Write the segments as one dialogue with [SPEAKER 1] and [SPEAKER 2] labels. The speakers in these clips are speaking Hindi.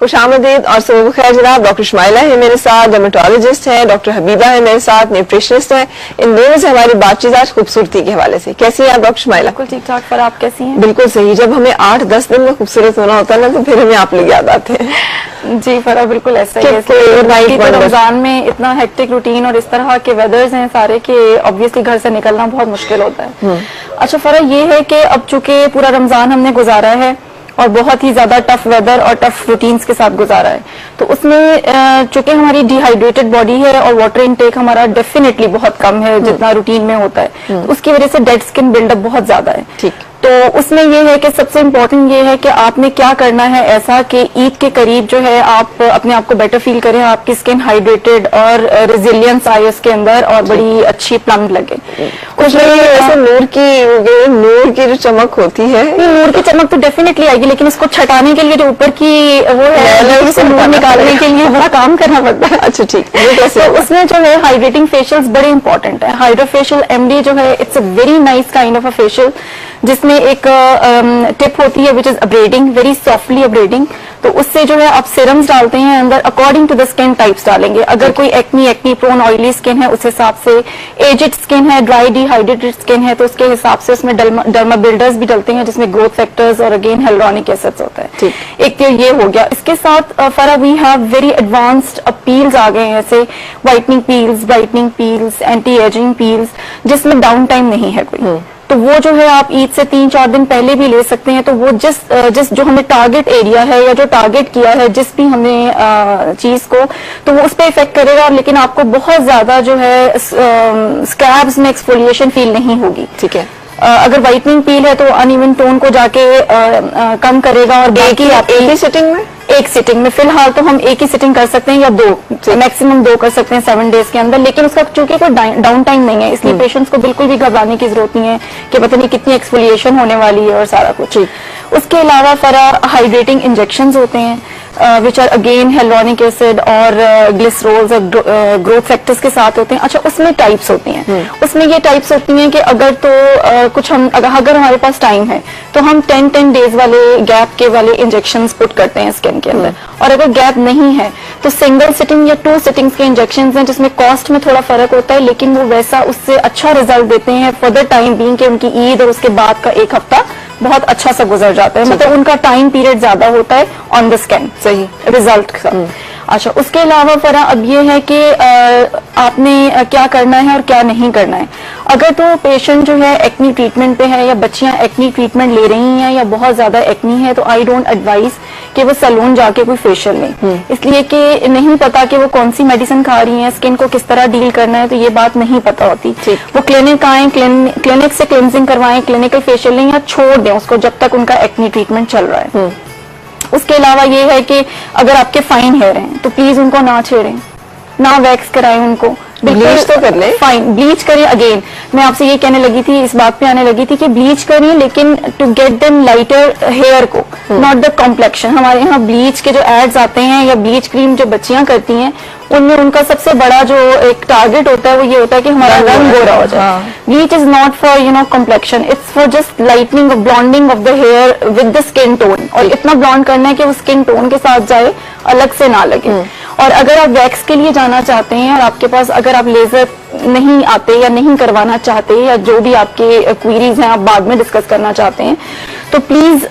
[SPEAKER 1] खुशामदीद और सुबह खैर जनाब। डॉक्टर इस्माइला है मेरे साथ, डर्मेटोलॉजिस्ट हैं, डॉक्टर हबीबा है मेरे साथ, न्यूट्रिशनिस्ट हैं। इन दोनों से हमारी बातचीत आज खूबसूरती के हवाले से। कैसी हैं आप डॉक्टर इस्माइला?
[SPEAKER 2] बिल्कुल ठीक ठाक। पर आप कैसी हैं?
[SPEAKER 1] बिल्कुल सही। जब हमें 8-10 दिन में खूबसूरत होना होता है ना, तो फिर हमें आप लोग याद आते हैं।
[SPEAKER 2] जी फरा, बिल्कुल ऐसा ही है। तो रमजान में इतना हेक्टिक रूटीन और इस तरह के वेदर्स हैं सारे के ऑब्वियसली घर से निकलना बहुत मुश्किल होता है। अच्छा फरा, ये है कि अब चूंकि पूरा रमजान हमने गुजारा है और बहुत ही ज्यादा टफ वेदर और टफ रूटीन्स के साथ गुजारा है, तो उसमें चूंकि हमारी डिहाइड्रेटेड बॉडी है और वाटर इनटेक हमारा डेफिनेटली बहुत कम है जितना रूटीन में होता है, तो उसकी वजह से डेड स्किन बिल्डअप बहुत ज्यादा है। ठीक, तो उसमें ये है कि सबसे इम्पोर्टेंट ये है कि आपने क्या करना है ऐसा कि ईद के करीब जो है आप अपने आप को बेटर फील करें, आपकी स्किन हाइड्रेटेड और रेजिलियंस आए उसके अंदर और बड़ी अच्छी प्लम्प लगे।
[SPEAKER 1] उसमें ऐसे नूर की जो चमक होती है,
[SPEAKER 2] नूर की चमक तो डेफिनेटली आएगी, लेकिन उसको छटाने के लिए जो ऊपर की वो है उसे नूर निकालने के लिए बड़ा काम करना पड़ता है।
[SPEAKER 1] अच्छा ठीक।
[SPEAKER 2] तो उसमें जो है हाइड्रेटिंग फेशियल्स बड़े इंपॉर्टेंट है। हाइड्रो फेशियल MD जो है it's a very nice kind of a facial, जिसमें एक टिप होती है which is abrading, very softly abrading. तो उससे जो है आप सीरम्स डालते हैं अंदर, according to the skin types डालेंगे। अगर कोई एक्नी प्रोन ऑयली स्किन है उस हिसाब से, एजिड स्किन है, ड्राई डिहाइड्रेटेड स्किन है तो उसके हिसाब से उसमें डर्मा बिल्डर्स भी डलते हैं जिसमें ग्रोथ फैक्टर्स और अगेन हेल्युरोनिक एसिड्स होता है। एक तो ये हो गया। इसके साथ Farah we have very advanced peels आ गए हैं, जैसे whitening peels, brightening peels, anti ageing peels, जिसमें डाउन टाइम नहीं है कोई। तो वो जो है आप ईद से 3-4 दिन पहले भी ले सकते हैं। तो वो जिस जो हमें टारगेट एरिया है या जो टारगेट किया है जिस भी हमें चीज को, तो वो उस पर इफेक्ट करेगा, लेकिन आपको बहुत ज्यादा जो है स्क्रैब्स में एक्सफोलिएशन फील नहीं होगी। ठीक है। अगर व्हाइटनिंग पील है तो अनइवन टोन को जाके कम करेगा और बाकी आप
[SPEAKER 1] एक ही सिटिंग में,
[SPEAKER 2] एक सिटिंग में फिलहाल तो हम एक ही सिटिंग कर सकते हैं या 2, मैक्सिमम 2 कर सकते हैं 7 डेज के अंदर, लेकिन उसका चूंकि कोई डाउन टाइम नहीं है, इसलिए पेशेंट्स को बिल्कुल भी घबराने की जरूरत नहीं है कि पता नहीं कितनी एक्सफोलिएशन होने वाली है और सारा कुछ। उसके अलावा फरा हाइड्रेटिंग इंजेक्शंस होते हैं विच आर अगेन हेल्युरोनिक एसिड और ग्लिसरोल्स और ग्रोथ फैक्टर्स के साथ होते हैं। अच्छा, उसमें टाइप्स होती हैं। उसमें ये टाइप्स होती हैं कि अगर तो कुछ हम अगर हमारे पास टाइम है तो हम 10 डेज वाले गैप के वाले इंजेक्शंस पुट करते हैं स्किन के अंदर, और अगर गैप नहीं है तो सिंगल सिटिंग या 2 सिटिंग्स के इंजेक्शंस हैं, जिसमें कॉस्ट में थोड़ा फर्क होता है, लेकिन वो वैसा उससे अच्छा रिजल्ट देते हैं फॉर द टाइम बीइंग कि उनकी ईद और उसके बाद का 1 हफ्ता बहुत अच्छा सा गुजर जाता है, मतलब उनका टाइम पीरियड ज्यादा होता है ऑन द स्किन। सही रिजल्ट का। अच्छा, उसके अलावा फरा अब ये है कि आपने क्या करना है और क्या नहीं करना है। अगर तो पेशेंट जो है एक्नी ट्रीटमेंट पे है या बच्चियां एक्नी ट्रीटमेंट ले रही हैं या बहुत ज्यादा एक्नी है, तो आई डोंट एडवाइज कि वो सैलून जाके कोई फेशियल लें, इसलिए कि नहीं पता कि वो कौन सी मेडिसिन खा रही है, स्किन को किस तरह डील करना है, तो ये बात नहीं पता होती। वो क्लिनिक आए, क्लिनिक से क्लिनजिंग करवाएं, क्लिनिकल फेशियल लें या छोड़ दें उसको जब तक उनका एक्नी ट्रीटमेंट चल रहा है। उसके अलावा ये है कि अगर आपके फाइन हेयर हैं तो प्लीज उनको ना छेड़ें, ना वैक्स कराएं उनको।
[SPEAKER 1] ब्लीच तो कर ले,
[SPEAKER 2] फाइन ब्लीच करें। अगेन मैं आपसे ये कहने लगी थी, इस बात पे आने लगी थी कि ब्लीच करें, लेकिन to get them lighter hair को, नॉट द कॉम्प्लेक्शन। हमारे यहाँ ब्लीच के जो एड्स आते हैं या ब्लीच क्रीम जो बच्चियां करती हैं, उनमें उनका सबसे बड़ा जो एक टारगेट होता है वो ये होता है कि हमारा रंग गोरा हो जाए। Bleach is not for complexion, it's for just lightening, blonding of the hair with the skin tone, और इतना ब्लॉन्ड करना है कि वो स्किन टोन के साथ जाए, अलग से ना लगे। और अगर आप वैक्स के लिए जाना चाहते हैं और आपके पास अगर आप लेजर नहीं आते या नहीं करवाना चाहते या जो भी आपके क्वेरीज हैं आप बाद में डिस्कस करना चाहते हैं, तो प्लीज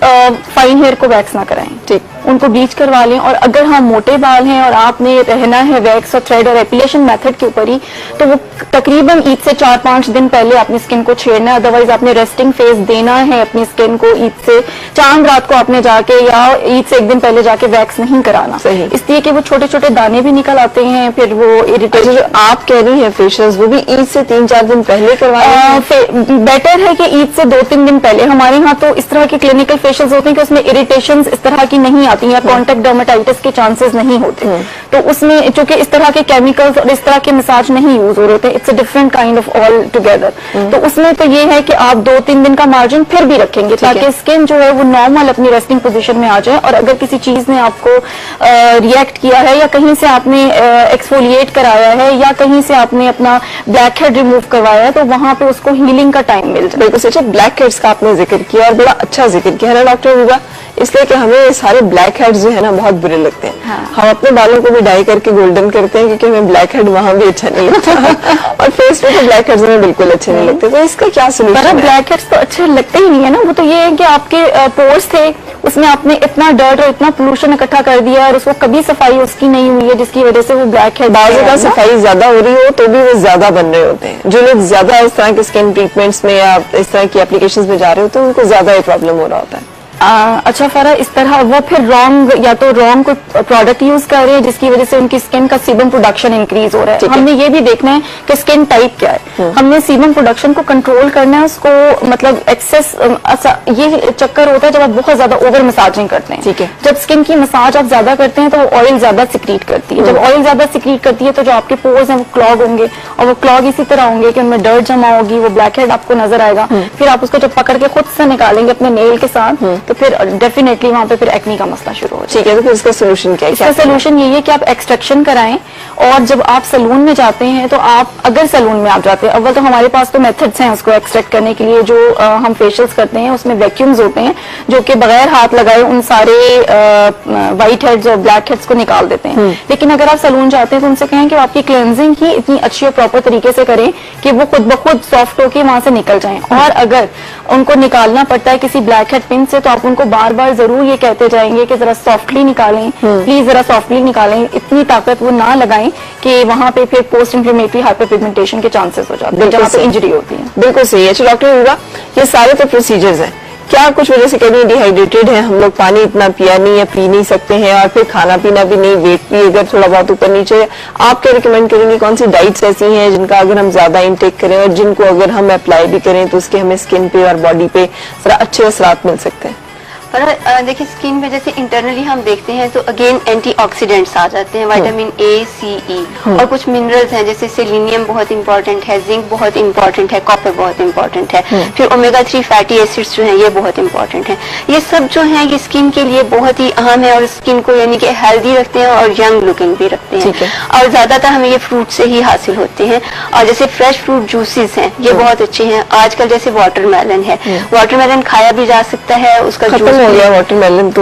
[SPEAKER 2] फाइन हेयर को वैक्स ना कराएं, ठीक, उनको ब्लीच करवा लें। और अगर हाँ मोटे बाल हैं और आपने रहना है वैक्स और थ्रेड और एपिलेशन मेथड के ऊपर ही, तो वो तकरीबन ईद से 4-5 दिन पहले अपनी स्किन को छेड़ना है, अदरवाइज आपने रेस्टिंग फेज देना है अपनी स्किन को। ईद से चांद रात को आपने जाके या ईद से 1 दिन पहले जाके वैक्स नहीं कराना, सही, इसलिए कि वो छोटे छोटे दाने भी निकल आते हैं, फिर वो इरिटेशन।
[SPEAKER 1] जो आप कह रही है फेशियल्स वो भी ईद से 3-4 दिन पहले करवाएं?
[SPEAKER 2] बेटर है कि ईद से 2-3 दिन पहले। हमारे यहाँ तो इस तरह के क्लिनिकल फेशियल्स होते हैं कि उसमें इरिटेशंस इस तरह की नहीं आती या कॉन्टेक्ट डर्मेटाइटिस के चांसेस नहीं होते, तो उसमें चूंकि इस तरह के केमिकल्स और इस तरह के मसाज नहीं यूज हो रहे थे, it's a different kind of all together. तो उसमें तो ये है कि आप 2-3 दिन का मार्जिन फिर भी रखेंगे ताकि स्किन जो है वो नॉर्मल अपनी रेस्टिंग पोजीशन में आ जाए। और अगर किसी चीज ने आपको रिएक्ट किया है या कहीं से आपने एक्सफोलिएट कराया है या कहीं से आपने अपना ब्लैक हेड रिमूव करवाया है, तो वहां पे उसको हीलिंग का टाइम मिल जाए।
[SPEAKER 1] बिल्कुल सच, ब्लैक हेड्स का आपने जिक्र किया और बड़ा अच्छा जिक्र किया है ना डॉक्टर हुआ, इसलिए कि हमें सारे ब्लैक हेड्स जो है ना बहुत बुरे लगते हैं।
[SPEAKER 2] हाँ।
[SPEAKER 1] हम अपने बालों को भी डाई करके गोल्डन करते हैं क्योंकि हमें ब्लैक हेड वहां भी अच्छा नहीं लगता और फेस पे तो ब्लैक हेड्स हमें बिल्कुल अच्छे नहीं लगते। तो इसका क्या सोल्यूशन है?
[SPEAKER 2] ब्लैक हेड्स तो अच्छे लगते ही नहीं है ना, वो तो ये है कि आपके पोर्स थे, उसमें आपने इतना डर्ट और इतना पोल्यूशन इकट्ठा कर दिया और उसको कभी सफाई उसकी नहीं हुई है, जिसकी वजह से वो ब्लैक हेड।
[SPEAKER 1] बाजू का सफाई ज्यादा हो रही हो तो भी वो ज्यादा बन रहे होते हैं। जो लोग ज्यादा इस तरह के स्किन ट्रीटमेंट्स में या इस तरह की एप्लीकेशंस में जा रहे होते हैं उनको ज्यादा ये प्रॉब्लम हो रहा होता है।
[SPEAKER 2] अच्छा फरा, इस तरह वो फिर रॉन्ग या तो रॉन्ग कोई प्रोडक्ट यूज कर रहे हैं जिसकी वजह से उनकी स्किन का सीबम प्रोडक्शन इंक्रीज हो रहा है। हमने ये भी देखना है कि स्किन टाइप क्या है, हमने सीबम प्रोडक्शन को कंट्रोल करना है, उसको मतलब एक्सेस ये चक्कर होता है जब आप बहुत ज्यादा ओवर मसाजिंग करते हैं।
[SPEAKER 1] ठीक है।
[SPEAKER 2] जब स्किन की मसाज आप ज्यादा करते हैं तो वो ऑयल ज्यादा सिक्रीट करती है। जब ऑयल ज्यादा सिक्रीट करती है तो जो आपके पोर्स हैं वो क्लॉग होंगे और वो क्लॉग इसी तरह होंगे कि उनमें डर्ट जमा होगी, वो ब्लैक हेड आपको नजर आएगा। फिर आप उसको जब पकड़ के खुद से निकालेंगे अपने नेल के साथ तो फिर डेफिनेटली वहां पे फिर एक्नी का मसला शुरू हो जाएगा।
[SPEAKER 1] ठीक है, तो फिर इसका सोल्यूशन क्या है?
[SPEAKER 2] इसका सोल्यूशन यही है कि आप एक्सट्रैक्शन कराएं और जब आप सैलून में जाते हैं तो आप अगर सैलून में आप जाते हैं, अव्वल तो हमारे पास तो मेथड्स हैं उसको एक्सट्रैक्ट करने के लिए। जो हम फेशियल्स करते हैं उसमें वैक्यूम्स होते हैं जो कि बगैर हाथ लगाए उन सारे व्हाइट हेड्स और ब्लैक हेड्स को निकाल देते हैं। लेकिन अगर आप सैलून जाते हैं तो उनसे कहें कि वो आपकी क्लेंजिंग ही इतनी अच्छी और प्रॉपर तरीके से करें कि वो खुद ब खुद सॉफ्ट होकर वहां से निकल जाएं। और अगर उनको निकालना पड़ता है किसी ब्लैक हेड पिन से तो आप उनको बार बार जरूर ये कहते जाएंगे कि जरा सॉफ्टली निकालें, प्लीज जरा सॉफ्टली निकालें, इतनी ताकत वो ना लगाएं कि वहां पे फिर पोस्ट इंफ्लेमेटरी हाइपरपिगमेंटेशन के चांसेस हो जाते हैं जहां पे इंजरी होती है।
[SPEAKER 1] बिल्कुल सही है। चलो डॉक्टर होगा, ये सारे तो प्रोसीजर्स हैं, क्या कुछ वजह से कभी डिहाइड्रेटेड है, हम लोग पानी इतना पिया नहीं है, पी नहीं सकते हैं और फिर खाना पीना भी नहीं, वेट भी अगर थोड़ा बहुत ऊपर नीचे है, आप क्या रिकमेंड करेंगे? कौन सी डाइट्स ऐसी हैं जिनका अगर हम ज्यादा इंटेक करें और जिनको अगर हम अप्लाई भी करें तो उसके हमें स्किन पे और बॉडी पे जरा अच्छे असरात मिल सकते हैं?
[SPEAKER 3] पर देखिए स्किन में जैसे इंटरनली हम देखते हैं तो अगेन एंटीऑक्सीडेंट्स आ जाते हैं, विटामिन ए, सी, ई और कुछ मिनरल्स हैं जैसे सेलेनियम बहुत इंपॉर्टेंट है, जिंक बहुत इंपॉर्टेंट है, कॉपर बहुत इंपॉर्टेंट है, फिर ओमेगा 3 फैटी एसिड्स जो हैं ये बहुत इंपॉर्टेंट है। ये सब जो हैं ये स्किन के लिए बहुत ही अहम है और स्किन को यानी कि हेल्दी रखते हैं और यंग लुकिंग भी रखते हैं। और ज्यादातर हमें ये फ्रूट से ही हासिल होते हैं। और जैसे फ्रेश फ्रूट जूसेस हैं ये बहुत अच्छे हैं। आजकल जैसे वाटरमेलन है, वाटरमेलन खाया भी जा सकता है, उसका जूस
[SPEAKER 1] हो गया वाटरमेलन, तो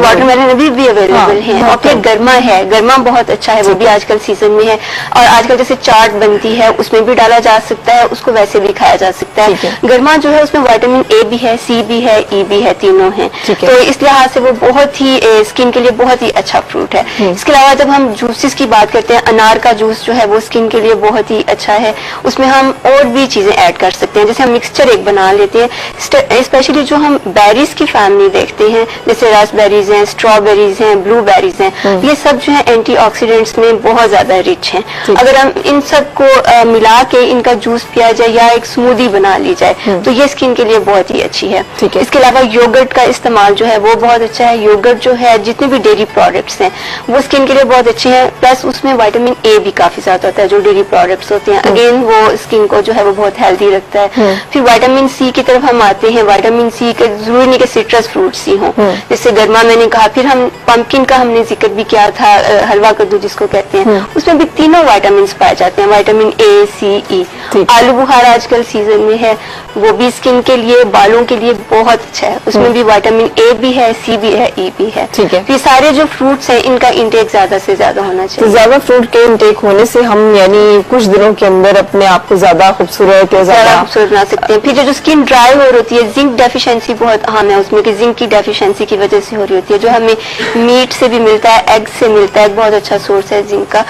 [SPEAKER 3] वाटरमेलन अभी भी अवेलेबल है। और फिर गर्मा है, गर्मा बहुत अच्छा है, वो भी आजकल सीजन में है। और आजकल जैसे चाट बनती है उसमें भी डाला जा सकता है, उसको वैसे भी खाया जा सकता है। गर्मा जो है उसमें विटामिन ए भी है, सी भी है, ई भी है, तीनों है। तो इस लिहाज से वो बहुत ही स्किन के लिए बहुत ही अच्छा फ्रूट है। इसके अलावा जब हम जूसेस की बात करते हैं, अनार का जूस जो है वो स्किन के लिए बहुत ही अच्छा है। उसमें हम और भी चीजें ऐड कर सकते हैं, जैसे हम मिक्सचर एक बना लेते हैं। स्पेशली जो हम बेरीज की फैमिली देखते हैं जैसे रास्पबेरीज हैं, स्ट्रॉबेरीज हैं, ब्लूबेरीज हैं, ये सब जो है एंटीऑक्सीडेंट्स में बहुत ज्यादा रिच हैं। अगर हम इन सब को मिला के इनका जूस पिया जाए या एक स्मूदी बना ली जाए तो ये स्किन के लिए बहुत ही अच्छी है। इसके अलावा योगर्ट का इस्तेमाल जो है वो बहुत अच्छा है। योगर्ट जो है जितने भी डेयरी प्रोडक्ट्स हैं वो स्किन के लिए बहुत अच्छे हैं, प्लस उसमें विटामिन ए भी काफी ज्यादा होता है जो डेयरी प्रोडक्ट्स होते हैं। अगेन वो स्किन को जो है वो बहुत हेल्दी रखता है। फिर विटामिन सी की तरफ हम आते हैं। विटामिन सी के जरूरी नहीं कि सिट्रस फ्रूट्स ही हों, जैसे गर्मा मैंने कहा, फिर हम पंपकिन का हमने जिक्र भी किया था, हलवा कद्दू जिसको कहते हैं, उसमें भी तीनों विटामिन पाए जाते हैं, विटामिन ए, सी, ई। आलू बुखारा आजकल सीजन में है, वो भी स्किन के लिए, बालों के लिए बहुत अच्छा है, उसमें भी विटामिन ए भी है, सी भी है, ई भी है। ये सारे जो फ्रूट्स हैं इनका इंटेक ज्यादा से ज्यादा होना चाहिए।
[SPEAKER 1] तो ज्यादा फ्रूट के इंटेक होने से हम यानी कुछ दिनों के अंदर अपने आप को ज्यादा खूबसूरत या ज्यादा
[SPEAKER 3] खूबसूरत बना सकते हैं। फिर जो स्किन ड्राई हो रही है, जिंक डेफिशिएंसी बहुत अहम है उसमें, कि जिंक की डेफिशिएंसी की वजह से हो रही होती है, जो हमें मीट से भी मिलता है, एग से मिलता है, बहुत अच्छा सोर्स है जिंक का।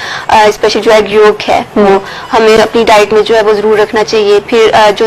[SPEAKER 3] स्पेशली जो एग योक है वो हमें अपनी डाइट में जो है वो जरूर रखना चाहिए। फिर जो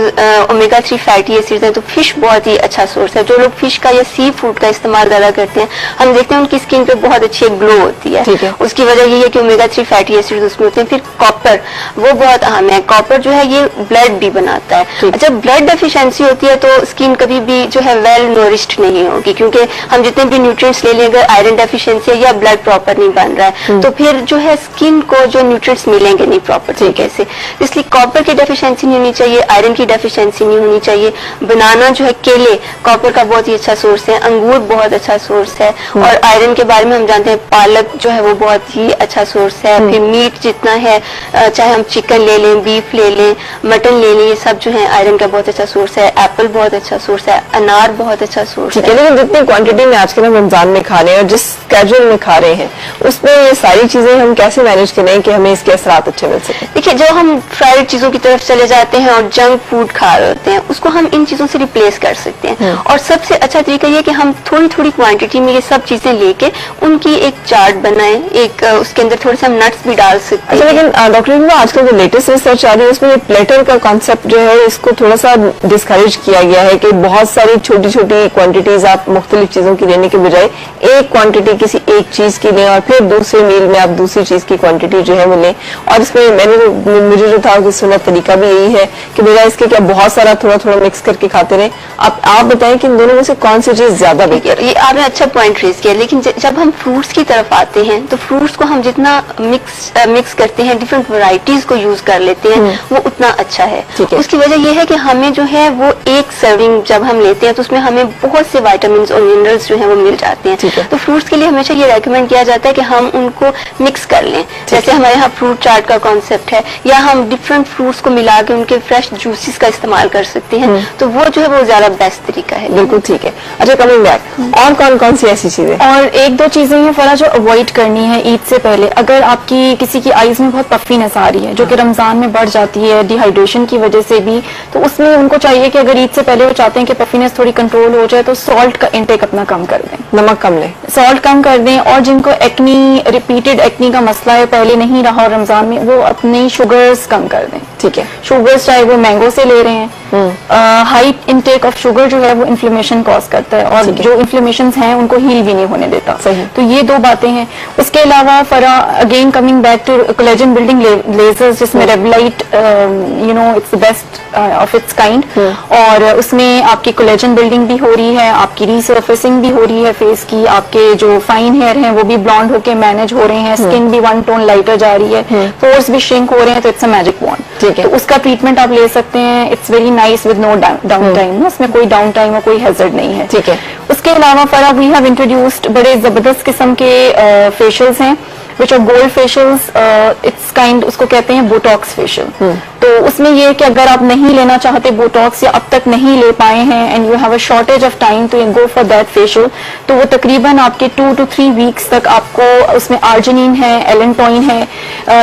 [SPEAKER 3] ओमेगा 3 फैटी एसिड्स है तो फिश बहुत ही अच्छा सोर्स है। जो लोग फिश का या सी फूड का इस्तेमाल ज्यादा करते हैं हम देखते हैं उनकी स्किन पे बहुत अच्छी ग्लो होती है। उसकी वजह यही है कि ओमेगा 3 फैटी एसिड्स उसमें होते हैं। फिर कॉपर वो बहुत अहम है। कॉपर जो है ये ब्लड भी बनाता है। जब ब्लड डेफिशिएंसी होती है तो स्किन कभी भी जो है वेल नोरिश्ड नहीं होगी, क्योंकि हम जितने भी न्यूट्रिएंट्स ले लें, अगर आयरन डेफिशिएंसी है या ब्लड प्रॉपर नहीं बन रहा है तो फिर जो है स्किन को जो न्यूट्रिएंट्स मिलेंगे नहीं प्रॉपर तरीके से। इसलिए कॉपर की डेफिशिएंसी नहीं होनी चाहिए, आयरन की डेफिशिएंसी नहीं होनी चाहिए। बनाना जो है, केले कॉपर का बहुत ही अच्छा सोर्स है, अंगूर बहुत अच्छा सोर्स है। और आयरन के बारे में हम जानते हैं पालक जो है वो बहुत ही अच्छा सोर्स है। फिर मीट जितना है, चाहे हम चिकन ले लें, बीफ ले लें, मटन ले लें, ये सब जो है आयरन का बहुत अच्छा सोर्स है। एप्पल बहुत अच्छा सोर्स है, अनार बहुत अच्छा सोर्स
[SPEAKER 1] ठीक है, लेकिन जितनी क्वांटिटी में आजकल हम रमजान में खा रहे हैं और जिस स्केड्यूल में खा रहे हैं उसमें ये सारी चीजें हम कैसे मैनेज करें कि हमें इसके असरात अच्छे मिल सके?
[SPEAKER 3] देखिए, जो हम फ्राइड चीजों की तरफ चले जाते हैं और जंक फूड खा रहे होते हैं उसको हम इन चीजों से रिप्लेस कर सकते हैं। और सबसे अच्छा तरीका ये कि हम थोड़ी थोड़ी क्वांटिटी में ये सब चीजें लेके उनकी एक चार्ट बनाएं, एक उसके अंदर थोड़े से हम नट्स भी डाल सकते
[SPEAKER 1] अच्छा,
[SPEAKER 3] हैं।
[SPEAKER 1] लेकिन डॉक्टर आजकल जो लेटेस्ट रिसर्च आ रही है उसमें प्लेटर का कॉन्सेप्ट जो है इसको थोड़ा सा डिस्करेज किया गया है कि बहुत सारी छोटी छोटी क्वांटिटीज आप मुख्तलिफ चीजों की लेने के बजाय एक क्वांटिटी किसी एक चीज की लें और फिर दूसरे मील में आप दूसरी चीज की क्वांटिटी जो है वो लें। और इसमें मुझे जो था कि सुना तरीका भी यही है कि बजाय इसके क्या बहुत सारा थोड़ा थोड़ा मिक्स करके खाते रहे। आप बताएं कि इन दोनों में से कौन सी चीज ज्यादा बेहतर है?
[SPEAKER 3] ये आपने अच्छा पॉइंट रेज किया, लेकिन जब हम फ्रूट्स की तरफ आते हैं तो फ्रूट्स को हम जितना मिक्स करते हैं, डिफरेंट वैरायटीज को यूज कर लेते हैं, वो उतना अच्छा है। उसकी वजह यह है कि हमें जो है वो एक सर्विंग जब हम लेते हैं तो उसमें हमें बहुत से विटामिन और मिनरल्स जो है वो मिल जाते हैं। तो फ्रूट्स के लिए हमेशा ये रेकमेंड किया जाता है कि हम उनको मिक्स कर लें। जैसे हमारे यहाँ फ्रूट चार्ट का कॉन्सेप्ट है, या हम डिफरेंट फ्रूट्स को मिला के उनके फ्रेश जूसेस का इस्तेमाल कर सकते हैं। तो वो जो है वो ज्यादा बेस्ट तरीका है।
[SPEAKER 1] बिल्कुल ठीक है। अच्छा, कमिंग बैक, और कौन कौन सी ऐसी चीजें?
[SPEAKER 2] और एक दो चीजें हैं फरा जो अवॉइड करनी है ईद से पहले। अगर आपकी किसी की आईज में बहुत पफीनेस आ रही है जो कि रमजान में बढ़ जाती है डिहाइड्रेशन की वजह से भी, तो उसमें उनको चाहिए कि अगर ईद से पहले वो चाहते हैं कि पफीनेस थोड़ी कंट्रोल हो जाए तो सॉल्ट का इंटेक अपना कम कर दें,
[SPEAKER 1] नमक कम लें,
[SPEAKER 2] सॉल्ट कम कर दें। और जिनको एक्नी, रिपीटेड एक्नी का मसला है, पहले नहीं रहा रमजान में, वो अपनी शुगर्स कम कर दें।
[SPEAKER 1] ठीक है,
[SPEAKER 2] शुगर्स चाहे वो मैंगो से ले रहे हैं, हाई इनटेक ऑफ शुगर जो है वो इन्फ्लेमेशन कॉज करता है और जो इन्फ्लेमेशन हैं उनको हील भी नहीं होने देता।
[SPEAKER 1] सही।
[SPEAKER 2] तो ये दो बातें हैं। उसके अलावा Farah again coming back to collagen building lasers, जिसमें RevLite it's the best of its kind, और उसमें आपकी कोलेजन बिल्डिंग भी हो रही है, आपकी रीसर्फेसिंग भी हो रही है फेस की, आपके जो फाइन हेयर हैं वो भी ब्लॉन्ड होके मैनेज हो रहे हैं, स्किन भी वन टोन लाइटर जा रही है, पोर्स भी श्रिंक हो रहे हैं। तो इट्स अ मैजिक वॉन्ड।
[SPEAKER 1] ठीक है,
[SPEAKER 2] तो उसका ट्रीटमेंट आप ले सकते हैं। It's very nice with no down time, उसमें कोई डाउन टाइम और कोई हैजर्ड नहीं है।
[SPEAKER 1] ठीक है।
[SPEAKER 2] उसके अलावा फरा वी हैव इंट्रोड्यूस्ड बड़े जबरदस्त किस्म के फेशियल्स हैं which are gold facials. It's kind, उसको कहते हैं बोटॉक्स फेशियल। तो उसमें ये है कि अगर आप नहीं लेना चाहते बोटॉक्स या अब तक नहीं ले पाए हैं and you have a shortage of time तो you go for that facial, तो वो तकरीबन आपके 2 to 3 वीक्स तक आपको उसमें आर्जिनिन है, एलेंटोइन है,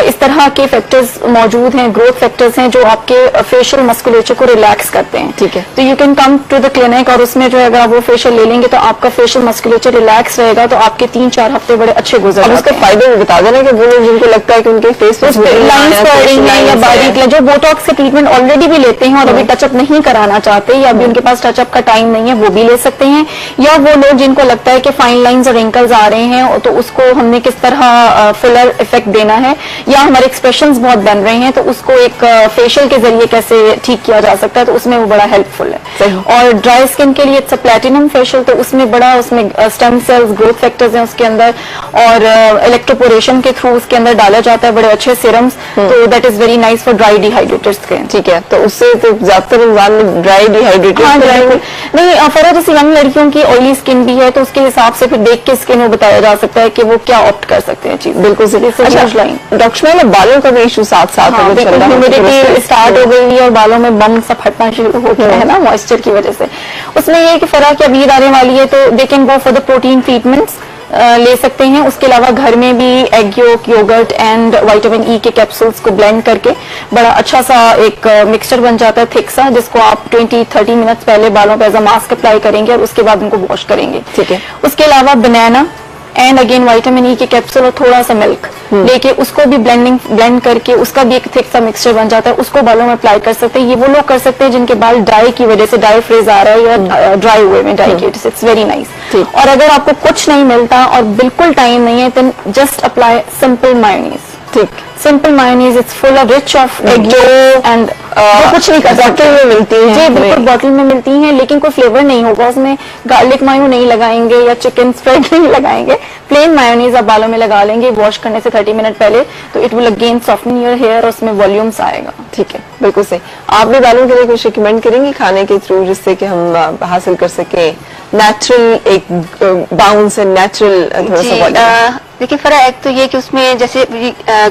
[SPEAKER 2] इस तरह के फैक्टर्स मौजूद हैं, ग्रोथ फैक्टर्स हैं जो आपके फेशियल मस्कुलेचर को रिलैक्स करते हैं।
[SPEAKER 1] ठीक है।
[SPEAKER 2] तो you can come to the clinic और उसमें जो है अगर आप वो फेशियल ले लेंगे तो आपका फेशियल मस्कुलेचर रिलैक्स रहेगा, तो आपके 3-4 हफ्ते बड़े अच्छे गुजर जाते हैं।
[SPEAKER 1] उसका फायदा बता देना कि वो लोग जिनको लगता है कि उनके फेस पे
[SPEAKER 2] लाइंस पड़ रही हैं या बारीक, जो बोटॉक्स के ट्रीटमेंट ऑलरेडी भी लेते हैं और अभी टचअप नहीं कराना चाहते या अभी उनके पास टचअप का टाइम नहीं है, वो भी ले सकते हैं। या वो लोग जिनको लगता है कि फाइन लाइंस और रिंकल्स आ रहे हैं तो उसको हमने किस तरह फुलर इफेक्ट देना है, या हमारे एक्सप्रेशंस बहुत बन रहे हैं तो उसको एक फेशियल के जरिए कैसे ठीक किया जा सकता है, तो उसमें वो बड़ा हेल्पफुल है। और ड्राई स्किन के लिए इट्स अ प्लैटिनम फेशियल, तो उसमें स्टेम सेल्स, ग्रोथ फैक्टर्स हैं उसके अंदर, और इलेक्ट्रोपोरेशन के थ्रू उसके अंदर डाला जाता है बड़े अच्छे सीरम्स, तो that is very nice for dry dehydrated skin.
[SPEAKER 1] ठीक है, तो उससे तो ज्यादातर रमजान में ड्राई डिहाइड्रेटेड
[SPEAKER 2] नहीं, फरा जैसे यंग लड़कियों की ऑयली स्किन भी है तो उसके हिसाब से फिर देख के स्किन वो बताया जा सकता है कि वो क्या ऑप्ट कर सकते हैं चीज।
[SPEAKER 1] बिल्कुल सही। डॉक्टर ने बालों का भी इशू साथ साथ
[SPEAKER 2] ह्यूमिडिटी स्टार्ट हो गई है और बालों में बम सा फटना शुरू हो गया है ना मॉइस्चर की वजह से। उसमें ये है कि फरा की अभी आने वाली है तो they can go for the protein treatments ले सकते हैं। उसके अलावा घर में भी egg yolk, yogurt and vitamin E के कैप्सूल्स को ब्लेंड करके बड़ा अच्छा सा एक मिक्सचर बन जाता है थिक सा, जिसको आप 20-30 मिनट्स पहले बालों पे एज अ मास्क अप्लाई करेंगे और उसके बाद उनको वॉश करेंगे।
[SPEAKER 1] ठीक है।
[SPEAKER 2] उसके अलावा बनाना एंड अगेन विटामिन ई के कैप्सूल और थोड़ा सा मिल्क लेके उसको भी ब्लेंड करके उसका भी एक थिक सा मिक्सचर बन जाता है, उसको बालों में अप्लाई कर सकते हैं। ये वो लोग कर सकते हैं जिनके बाल डाई की वजह से डाई फ्रेज आ रहा है या ड्राई हुए में डाई की वजह से। It's very nice. और अगर आपको कुछ नहीं मिलता और बिल्कुल टाइम नहीं है then just apply simple mayonnaise.
[SPEAKER 1] ठीक,
[SPEAKER 2] simple mayonnaise, it's full of rich of egg and कुछ नहीं कर सकते,
[SPEAKER 1] बॉटल में मिलती है
[SPEAKER 2] जी बिल्कुल बॉटल में मिलती हैं, लेकिन कोई फ्लेवर नहीं होगा उसमें। गार्लिक मायो नहीं लगाएंगे या चिकन स्प्रेड नहीं लगाएंगे, प्लेन मायोनीज आप बालों में लगा लेंगे वॉश करने से 30 मिनट पहले, तो it will again soften your hair और उसमें वॉल्यूम्स आएगा।
[SPEAKER 1] ठीक है, बिल्कुल सही। आप भी बालों के लिए कुछ रिकमेंड करेंगे खाने के थ्रू जिससे कि हम हासिल कर सके नेचुरल एक बाउंस एंड नेचुरल थोड़ा सा?
[SPEAKER 3] देखिए फरा, एक तो ये कि उसमें जैसे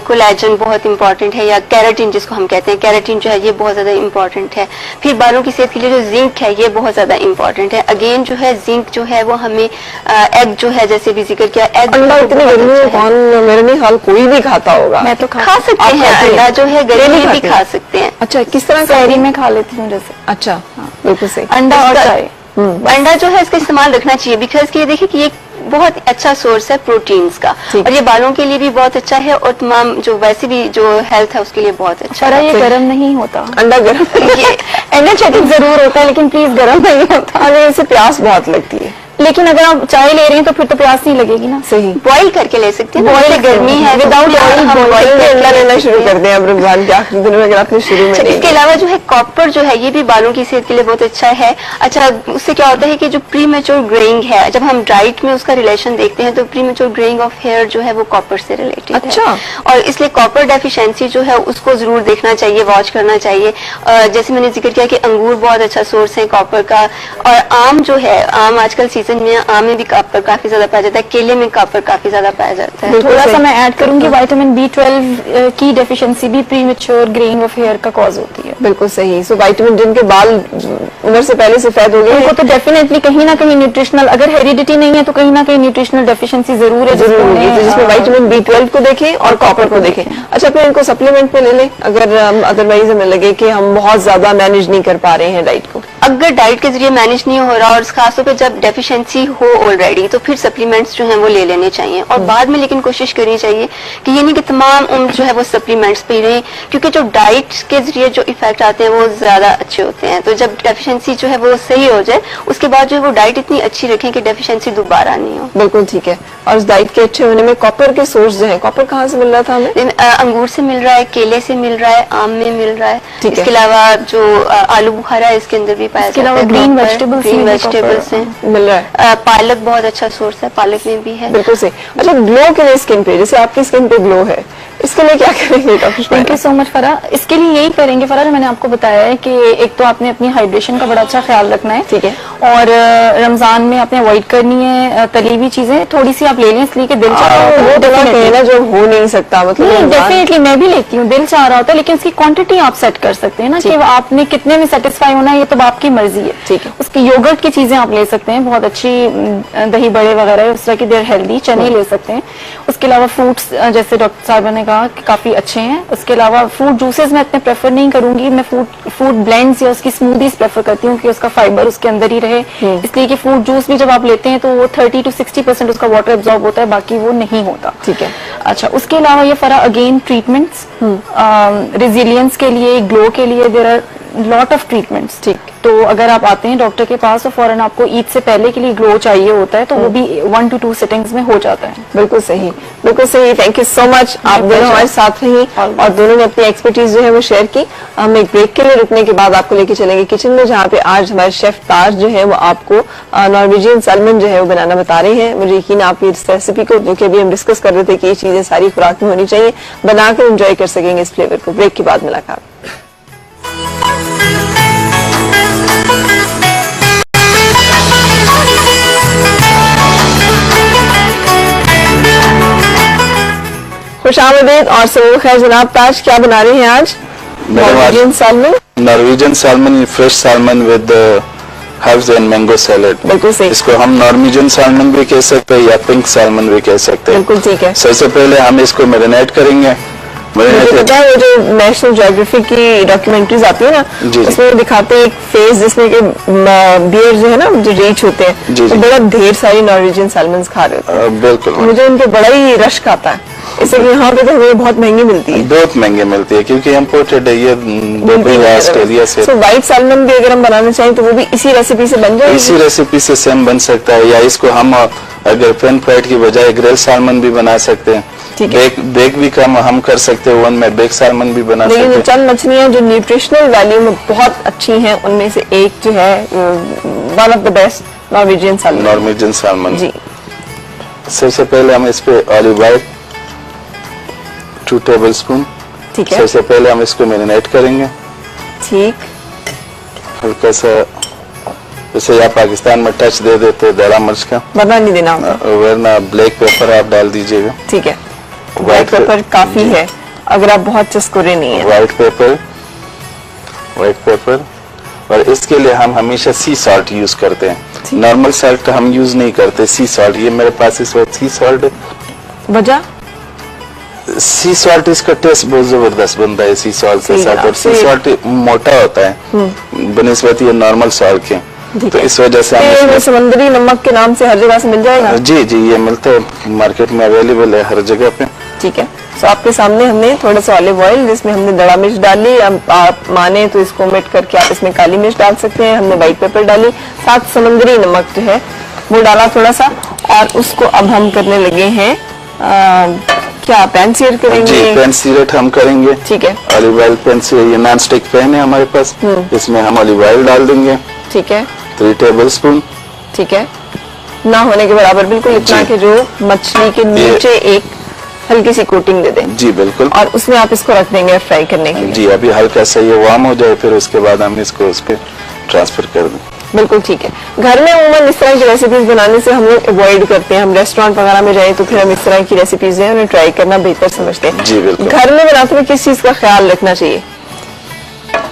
[SPEAKER 3] कोलेजन बहुत इंपॉर्टेंट है, या कैराटिन जिसको हम कहते हैं, कैराटिन जो है ये बहुत ज्यादा इंपॉर्टेंट है। फिर बालों की सेहत के लिए जो जिंक है ये बहुत ज्यादा इंपॉर्टेंट है। अगेन जो है जिंक जो है वो हमें एग जो है, जैसे भी जिक्र किया, एग
[SPEAKER 1] अंडा इतनी गर्मी में कौन, मेरे नहीं हाल कोई भी खाता होगा।
[SPEAKER 2] मैं तो
[SPEAKER 3] खा सकते हैं, अंडा जो है गर्मी में भी खा सकते हैं।
[SPEAKER 1] अच्छा, किस तरह
[SPEAKER 2] शहरी में खा लेती हूँ जैसे।
[SPEAKER 1] अच्छा, बिल्कुल सही।
[SPEAKER 2] अंडा और चाय।
[SPEAKER 3] अंडा जो है इसका इस्तेमाल रखना चाहिए, बिकॉज ये देखिए कि ये बहुत अच्छा सोर्स है प्रोटीन्स का, और ये बालों के लिए भी बहुत अच्छा है, और तमाम जो वैसे भी जो हेल्थ है उसके लिए बहुत अच्छा
[SPEAKER 2] पर
[SPEAKER 3] है।
[SPEAKER 2] ये गर्म नहीं होता,
[SPEAKER 1] अंडा गर्म
[SPEAKER 3] ये
[SPEAKER 2] एनर्जेटिक जरूर होता है लेकिन प्लीज गर्म नहीं होता।
[SPEAKER 1] अरे इससे प्यास बहुत लगती है।
[SPEAKER 2] लेकिन अगर आप चाय ले रही हैं तो फिर तो प्यास नहीं लगेगी ना।
[SPEAKER 1] सही।
[SPEAKER 3] बॉईल करके ले सकते हैं,
[SPEAKER 2] Boil
[SPEAKER 3] बॉईल गर्मी है
[SPEAKER 2] without oil, boil
[SPEAKER 1] बोल अंडा लेना शुरू कर दें अब रमजान के आखिरी दिनों में, अगर आपने शुरू में
[SPEAKER 3] अच्छा,
[SPEAKER 1] नहीं
[SPEAKER 3] इसके अलावा जो है कॉपर जो है ये भी बालों की सेहत के लिए बहुत अच्छा है। अच्छा, उससे क्या होता है कि जो प्री मेच्योर ग्रेइंग है, जब हम डाइट में उसका रिलेशन देखते हैं तो premature greying of hair जो है वो कॉपर से रिलेटेड है।
[SPEAKER 1] अच्छा।
[SPEAKER 3] और इसलिए कॉपर डेफिशिएंसी जो है उसको जरूर देखना चाहिए, वॉच करना चाहिए। जैसे मैंने जिक्र किया कि अंगूर बहुत अच्छा सोर्स है कॉपर का, और आम जो है, आम आजकल सीजन में आम में भी कॉपर काफी ज्यादा पाया जाता है, केले में कॉपर काफी ज्यादा पाया जाता है।
[SPEAKER 2] थोड़ा सा मैं ऐड करूंगी, विटामिन B12 की डेफिशिएंसी भी प्रीमेच्योर ग्रेइंग ऑफ हेयर का कॉज होती है।
[SPEAKER 1] बिल्कुल सही। सो विटामिन, जिनके बाल उम्र से पहले सफेद हो गए
[SPEAKER 2] उनको तो डेफिनेटली कहीं ना कहीं न्यूट्रिशनल, अगर हेरिडिटी नहीं है तो कहीं ना कहीं न्यूट्रिशनल डेफिशिएंसी जरूर है,
[SPEAKER 1] जरूर होगी, तो जिसमें
[SPEAKER 2] जिसमें
[SPEAKER 1] विटामिन B12 को देखें और कॉपर को देखें। अच्छा, फिर इनको सप्लीमेंट में ले लें अगर अदरवाइज हमें लगे कि हम बहुत ज्यादा मैनेज नहीं कर पा रहे हैं डाइट को।
[SPEAKER 3] अगर डाइट के जरिए मैनेज नहीं हो रहा, और खासतौर पे जब डेफिशिएंसी हो ऑलरेडी, तो फिर सप्लीमेंट्स जो हैं वो ले लेने चाहिए, और बाद में लेकिन कोशिश करनी चाहिए कि ये नहीं कि तमाम उम्र जो है वो सप्लीमेंट्स पी रहे हैं, क्योंकि जो डाइट के जरिए जो इफेक्ट आते हैं वो ज्यादा अच्छे होते हैं। तो जब डेफिशिएंसी जो है वो सही हो जाए, उसके बाद जो है वो डाइट इतनी अच्छी रखें कि डेफिशिएंसी दोबारा नहीं हो।
[SPEAKER 1] बिल्कुल ठीक है। और इस डाइट के अच्छे होने में कॉपर के सोर्स जो है, कॉपर कहाँ से मिल रहा था हमें?
[SPEAKER 3] अंगूर से मिल रहा है, केले से मिल रहा है, आम में मिल रहा है।
[SPEAKER 1] ठीक है।
[SPEAKER 3] इसके अलावा जो आलू बुखारा है इसके अंदर भी पाया
[SPEAKER 2] इसके
[SPEAKER 3] जाता है।
[SPEAKER 2] अलावा green vegetables
[SPEAKER 3] ग्रीन
[SPEAKER 2] में भी
[SPEAKER 3] वेजिटेबल्स
[SPEAKER 2] copper
[SPEAKER 3] हैं,
[SPEAKER 1] मिल रहा है।
[SPEAKER 3] पालक बहुत अच्छा सोर्स है, पालक में भी है।
[SPEAKER 1] बिल्कुल सही। अच्छा, ग्लो के लिए स्किन पे, जैसे आपकी स्किन पे ग्लो है, इसके लिए क्या करेंगे doctor?
[SPEAKER 2] Thank you so much फरा। इसके लिए यही करेंगे फरा जो मैंने आपको बताया है कि एक तो आपने अपनी हाइड्रेशन का बड़ा अच्छा ख्याल रखना है,
[SPEAKER 1] ठीक है।
[SPEAKER 2] और रमजान में आपने अवॉइड करनी है तली हुई चीजें, थोड़ी सी आप ले लें, इसलिए कि दिल चाह रहा होता है।
[SPEAKER 1] वो तो कहना जो हो नहीं सकता, मतलब
[SPEAKER 2] डेफिनेटली मैं भी लेती हूँ, दिल चाह रहा होता है, लेकिन उसकी क्वांटिटी आप सेट कर सकते हैं ना, कि आपने कितने में सेटिस्फाई होना है, ये तो आपकी मर्जी है।
[SPEAKER 1] ठीक है।
[SPEAKER 2] उसकी योगर्ट की चीजें आप ले सकते हैं, बहुत अच्छी दही बड़े वगैरह उस तरह की, देर हेल्दी, चने ले सकते हैं। उसके अलावा फ्रूट्स जैसे डॉक्टर साहब ने कहा कि काफी अच्छे हैं। उसके अलावा फ्रूट जूसेस मैं इतने प्रेफर नहीं करूंगी, मैं फ्रूट ब्लेंड्स या उसकी स्मूदीज प्रेफर करती हूँ कि उसका फाइबर उसके अंदर ही रहे, इसलिए कि फ्रूट जूस भी जब आप लेते हैं तो वो 30 to 60% उसका वाटर एब्जॉर्ब होता है, बाकी वो नहीं होता।
[SPEAKER 1] ठीक है।
[SPEAKER 2] अच्छा, उसके अलावा ये फरा अगेन ट्रीटमेंट्स, रेजिलियंस के लिए, ग्लो के लिए there are lot of treatments. ठीक, तो अगर आप आते हैं डॉक्टर के पास तो फौरन आपको ईद से पहले के लिए ग्लो चाहिए होता है, तो वो भी 1 to 2 सिटिंग्स में हो जाता है।
[SPEAKER 1] बिल्कुल सही, बिल्कुल सही। थैंक यू सो मच, आप दोनों हमारे साथ रही और दोनों ने अपनी एक्सपर्टीज जो है वो शेयर की। हम एक ब्रेक के लिए रुकने के बाद आपको लेके चलेंगे किचन में, जहाँ पे आज हमारे शेफ ताज जो है वो आपको नॉर्वेजियन सैल्मन जो है वो बनाना बता रहे हैं। मुझे यकीन आप इस रेसिपी को, जो कि अभी हम डिस्कस कर रहे थे कि ये चीजें सारी खुराक में होनी चाहिए, बनाकर एंजॉय कर सकेंगे इस फ्लेवर को। ब्रेक के बाद मुलाकात। खुशामदीद और सबको खैर जनाब। ताज, क्या बना रहे हैं आज? Norwegian salmon.
[SPEAKER 4] Norwegian salmon, fresh salmon with herbs and mango salad.
[SPEAKER 1] बिल्कुल सही।
[SPEAKER 4] इसको हम नॉर्वेजियन सैल्मन भी कह सकते हैं या पिंक सैल्मन भी कह सकते हैं।
[SPEAKER 1] बिल्कुल ठीक है।
[SPEAKER 4] सबसे पहले हम इसको मैरिनेट करेंगे।
[SPEAKER 1] मुझे पता है वो जो नेशनल ज्योग्राफी की डॉक्यूमेंट्रीज आती है ना,
[SPEAKER 4] जी,
[SPEAKER 1] उसमें वो दिखाते हैं एक फेज जिसमें कि बियर जो है ना, जो रीच होते हैं,
[SPEAKER 4] जी,
[SPEAKER 1] तो
[SPEAKER 4] जी।
[SPEAKER 1] बड़ा ढेर सारी नॉर्वेजियन सैल्मन खा रहे होते हैं।
[SPEAKER 4] बिल्कुल,
[SPEAKER 1] मुझे उनके बड़ा ही रश्क आता है, इसलिए यहाँ पे तो हमें बहुत महंगी मिलती है।
[SPEAKER 4] बहुत महंगे मिलती है क्योंकि इम्पोर्टेड है ये दुबई ऑस्ट्रेलिया से।
[SPEAKER 1] तो व्हाइट सैल्मन भी अगर हम बनाना चाहें तो वो भी इसी रेसिपी से बन जाएगी।
[SPEAKER 4] इसी रेसिपी से सेम बन सकता है, या इसको हम अगर पैन फ्राइड की बजाय ग्रिल सैल्मन भी बना सकते हैं।
[SPEAKER 1] ठीक है।
[SPEAKER 4] बेक भी कम हम कर सकते हैं, ओवन में बेक सैल्मन भी बना सकते
[SPEAKER 1] लेकिन
[SPEAKER 4] हैं।
[SPEAKER 1] चंद मछलियां जो न्यूट्रिशनल वैल्यू में बहुत अच्छी हैं, उनमें से एक जो है one of the best Norwegian salmon.
[SPEAKER 4] Norwegian salmon
[SPEAKER 1] जी।
[SPEAKER 4] सबसे पहले हम इस पे ऑलिव ऑयल 2 टेबलस्पून।
[SPEAKER 1] ठीक है।
[SPEAKER 4] सबसे पहले हम इसको मैरिनेट करेंगे।
[SPEAKER 1] ठीक।
[SPEAKER 4] हल्का सा जैसे यहाँ पाकिस्तान में टच दे देते दरा मिर्च का,
[SPEAKER 1] वरना नहीं देना होगा।
[SPEAKER 4] वरना ब्लैक पेपर आप डाल दीजिएगा।
[SPEAKER 1] ठीक है, व्हाइट पेपर काफी है अगर आप बहुत चस्कुरे नहीं है।
[SPEAKER 4] व्हाइट पेपर और इसके लिए हम हमेशा सी सॉल्ट यूज करते हैं। नॉर्मल सॉल्ट हम यूज नहीं करते, सी सॉल्ट। ये मेरे पास इस वक्त सी सॉल्ट है।
[SPEAKER 1] वजह?
[SPEAKER 4] सी सॉल्ट इसका टेस्ट बहुत जबरदस्त बनता है सी सॉल्ट के साथ, और सी सॉल्ट मोटा होता है बनिस्बत ये नॉर्मल सॉल्ट के, तो इस वजह से हम
[SPEAKER 1] समुद्री नमक के नाम से हर जगह से मिल जाएगा।
[SPEAKER 4] जी जी, ये मिलता है मार्केट में, अवेलेबल है हर जगह पे।
[SPEAKER 1] ठीक है, तो आपके सामने हमने थोड़ा सा ऑलिव ऑयल जिसमें हमने दड़ा मिर्च डाली, आप माने तो इसको मिट करके आप इसमें काली मिर्च डाल सकते हैं। हमने व्हाइट पेपर डाली, साथ समुद्री नमक जो है वो डाला थोड़ा सा, और उसको अब हम करने लगे हैं क्या पैन सीयर करेंगे?
[SPEAKER 4] जी, पैन सीरेट हम करेंगे।
[SPEAKER 1] ठीक है,
[SPEAKER 4] ऑलिव ऑयल पैन सीयर, ये नॉन स्टिक पैन है हमारे पास, इसमें हम ऑलिव ऑयल डाल देंगे।
[SPEAKER 1] ठीक है,
[SPEAKER 4] 3 टेबलस्पून।
[SPEAKER 1] ठीक है, ना होने के बराबर, बिल्कुल इतना कि जो मछली के नीचे एक हल्की सी कोटिंग दे दें।
[SPEAKER 4] जी बिल्कुल,
[SPEAKER 1] और उसमें आप इसको रख देंगे फ्राई करने के लिए।
[SPEAKER 4] जी, अभी हल्का सा ये वार्म हो जाए, फिर उसके बाद हम इसको उस पर ट्रांसफर कर दें।
[SPEAKER 1] बिल्कुल ठीक है। घर में उम्मन इस तरह की रेसिपीज बनाने से हम लोग अवॉइड करते हैं। हम रेस्टोरेंट वगैरह में जाए तो फिर हम इस तरह की रेसिपीज हैं उन्हें ट्राई करना बेहतर समझते हैं।
[SPEAKER 4] जी बिल्कुल।
[SPEAKER 1] घर में बनाते हुए किस चीज का ख्याल रखना चाहिए?